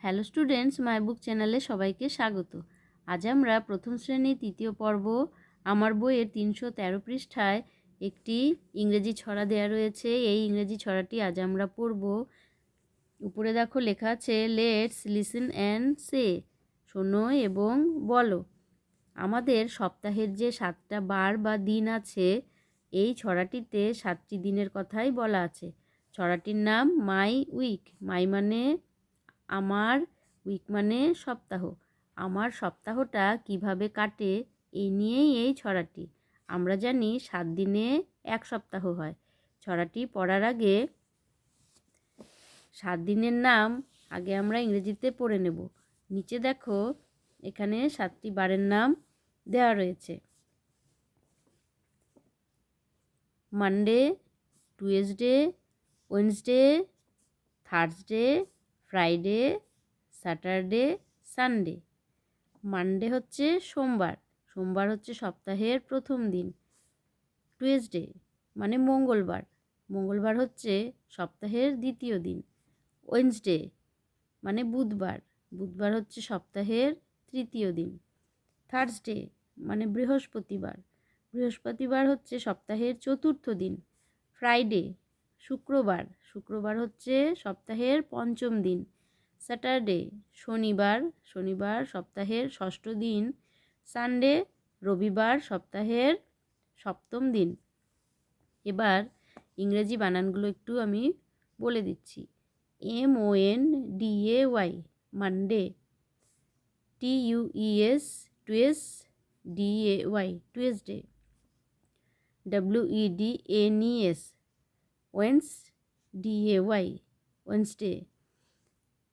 Hello students, মাই বুক চ্যানেলে সবাইকে স্বাগত। আজ আমরা প্রথম শ্রেণীর তৃতীয় পর্ব আমার বইয়ের 313 পৃষ্ঠায় একটি ইংরেজি ছড়া দেওয়া রয়েছে। এই ইংরেজি ছড়াটি আজ আমরা পড়ব। উপরে দেখো লেখা আছে, লেটস লিসেন অ্যান্ড সে, শোনো এবং বলো। আমাদের সপ্তাহের যে 7টা বার বা দিন আছে, এই ছড়াটিতে 7টি দিনের কথাই বলা আছে। ছড়াটির নাম মাই উইক। মাই মানে আমার, উইক মানে সপ্তাহ। আমার সপ্তাহটা কিভাবে কাটে এই নিয়েই এই ছড়াটি। আমরা জানি 7 দিনে 1 সপ্তাহ হয়। ছড়াটি পড়ার আগে 7 দিনের নাম আগে আমরা ইংরেজিতে পড়ে নেব। নিচে দেখো এখানে 7টি বারের নাম দেওয়া রয়েছে। Monday, Tuesday, Wednesday, Thursday, Friday, Saturday, Sunday. Monday হচ্ছে সোমবার। সোমবার হচ্ছে সপ্তাহের প্রথম দিন। টুয়েসডে মানে মঙ্গলবার। মঙ্গলবার হচ্ছে সপ্তাহের দ্বিতীয় দিন। ওয়েডনেসডে মানে বুধবার। বুধবার হচ্ছে সপ্তাহের তৃতীয় দিন। থার্সডে মানে বৃহস্পতিবার। বৃহস্পতিবার হচ্ছে সপ্তাহের চতুর্থ দিন। ফ্রাইডে শুক্রবার। শুক্রবার হচ্ছে সপ্তাহের পঞ্চম দিন। স্যাটারডে শনিবার। শনিবার সপ্তাহের ষষ্ঠ দিন। সানডে রবিবার সপ্তাহের সপ্তম দিন। এবার ইংরেজি বানানগুলো একটু আমি বলে দিচ্ছি। MONDAY Monday, TUES twice, DAY Tuesday, WEDNES Weil's, DAY Wednesday,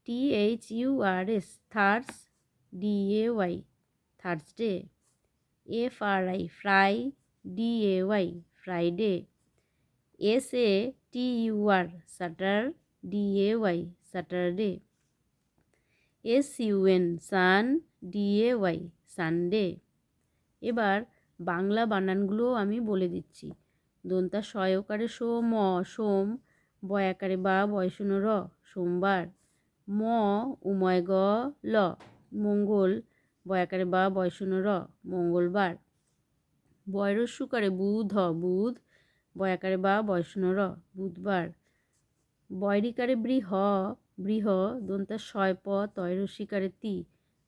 THURS থার্স, DAY Thursday, FRI fry, DAY Friday, SATUR স্যাটার, DAY Saturday, SUN সান, DAY সানডে। এবার বাংলা বানানগুলো আমি বলে দিচ্ছি। দন্তা সয়কারে সো ম সোম, বয়াকারে বা বয়শূন্য র সোমবার, ম উময় গ ল মঙ্গল, বয়াকারে বা বয়শূন্য র মঙ্গলবার, বয়রস্যুকারে বুধ বুধ, বয়াকারে বা বয়শূন্য র বুধবার, বয়রিকারে বৃহ বৃহ, দন্তা শয় প তয়রস্যিকারে তি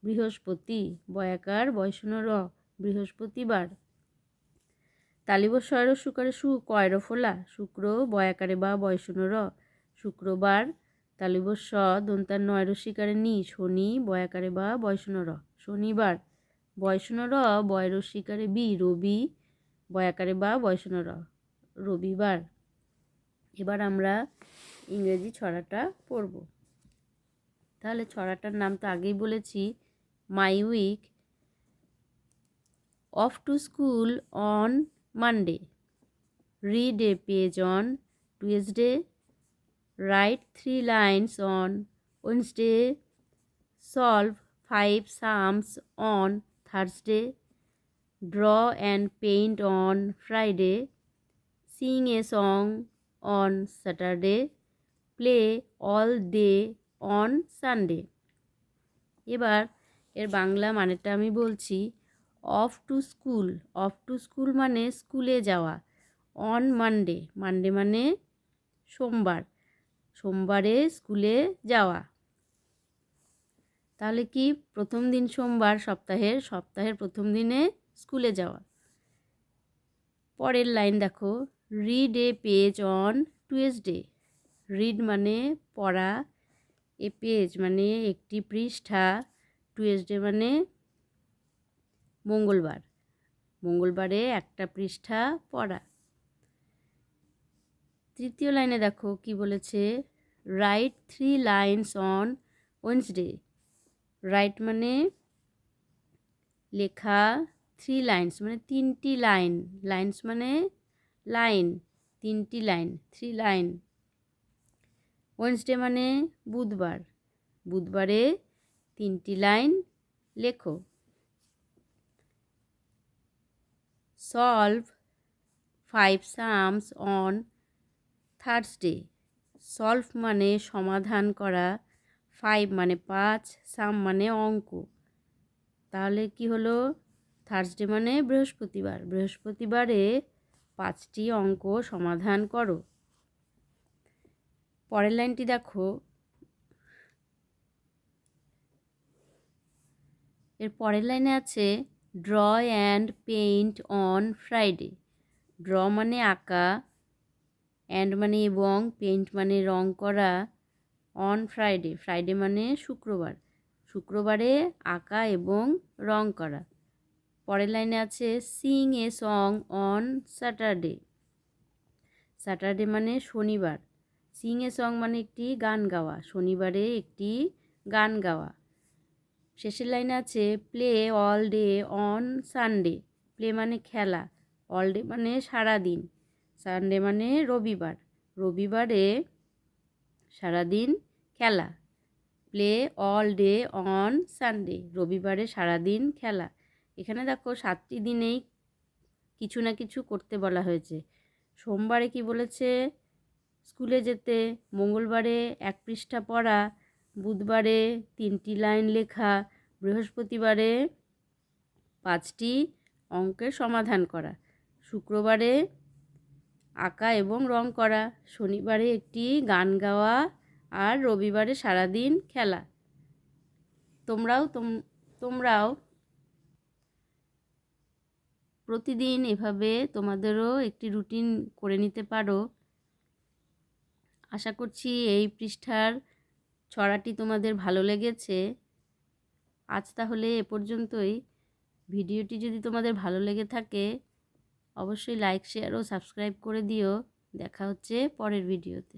বৃহস্পতি, বয়াকার বয়শূন্য র বৃহস্পতিবার, তালিবস্বর সুকারে সু কয়র ফোলা শুক্র, বয়াকারে বা বয়শূন্য র শুক্রবার, তালিবস্ব দন্তার নয়রস্যিকারে নি শনি, বয়াকারে বা বয়শূন্য র শনিবার, বয়শূন্য র বয়রস্যিকারে বি রবি, বয়াকারে বা বয়শূন্য র রবিবার। এবার আমরা ইংরেজি ছড়াটা পড়ব। তাহলে ছড়াটার নাম তো আগেই বলেছি, my week. Off to school on Monday. Read a page on Tuesday. Write 3 lines on Wednesday. Solve 5 sums on Thursday. Draw and paint on Friday. Sing a song on Saturday. Play all day on Sunday. এবার এর বাংলা মানেটা আমি বলছি। Of to school. Of to school মানে স্কুলে যাওয়া। On Monday. Monday মানে সোমবার। সোমবারে স্কুলে যাওয়া। তাহলে কি প্রথম দিন সোমবার, সপ্তাহের প্রথম দিনে স্কুলে যাওয়া। পরের লাইন দেখো, read a page on Tuesday. Read মানে পড়া, এ পেজ মানে একটি পৃষ্ঠা, টুয়েসডে মানে মঙ্গলবার। মঙ্গলবারে একটা পৃষ্ঠা পড়া। তৃতীয় লাইনে দেখো কি বলেছে, write 3 lines on Wednesday. Write মানে লেখা, 3 লাইনস মানে 3টি লাইন, লাইনস মানে লাইন, 3টি লাইন, 3 লাইন। ওয়েডনেসডে মানে বুধবার। বুধবারে 3টি লাইন লেখো। Solve 5 sums on Thursday. Solve মানে সমাধান করা, 5 মানে 5, সাম মানে অঙ্ক। তাহলে কি হলো? থার্সডে মানে বৃহস্পতিবার। বৃহস্পতিবারে 5টি অঙ্ক সমাধান করো। পরের লাইনটি দেখো। এর পরের লাইনে আছে draw and paint on Friday. Draw মানে আঁকা, অ্যান্ড মানে এবং, পেইন্ট মানে রং করা, অন ফ্রাইডে, ফ্রাইডে মানে শুক্রবার, শুক্রবারে আঁকা এবং রং করা। পরের লাইনে আছে Singh a song on Saturday. Saturday মানে শনিবার, সিং এ সং মানে একটি গান গাওয়া, শনিবারে একটি গান গাওয়া। শেষের লাইনে আছে play all day on Sunday. Play মানে খেলা, অল ডে মানে সারাদিন, সানডে মানে রবিবার, রবিবারে সারাদিন খেলা। Play all day on Sunday, রবিবারে সারাদিন খেলা। এখানে দেখো 7টি দিনেই কিছু না কিছু করতে বলা হয়েছে। সোমবারে কি বলেছে? স্কুলে যেতে। মঙ্গলবারে 1 পৃষ্ঠা পড়া। বুধবারে 3টি লাইন লেখা। বৃহস্পতিবারে 5টি অঙ্কের সমাধান করা। শুক্রবারে আঁকা এবং রং করা। শনিবারে একটি গান গাওয়া। আর রবিবারে সারাদিন খেলা। তোমরাও প্রতিদিন এভাবে তোমাদেরও একটি রুটিন করে নিতে পারো। আশা করছি এই পৃষ্ঠার ছড়াটি তোমাদের ভালো লেগেছে। আজ তাহলে এ পর্যন্তই। ভিডিওটি যদি তোমাদের ভালো লেগে থাকে অবশ্যই লাইক, শেয়ার ও সাবস্ক্রাইব করে দিও। দেখা হচ্ছে পরের ভিডিওতে।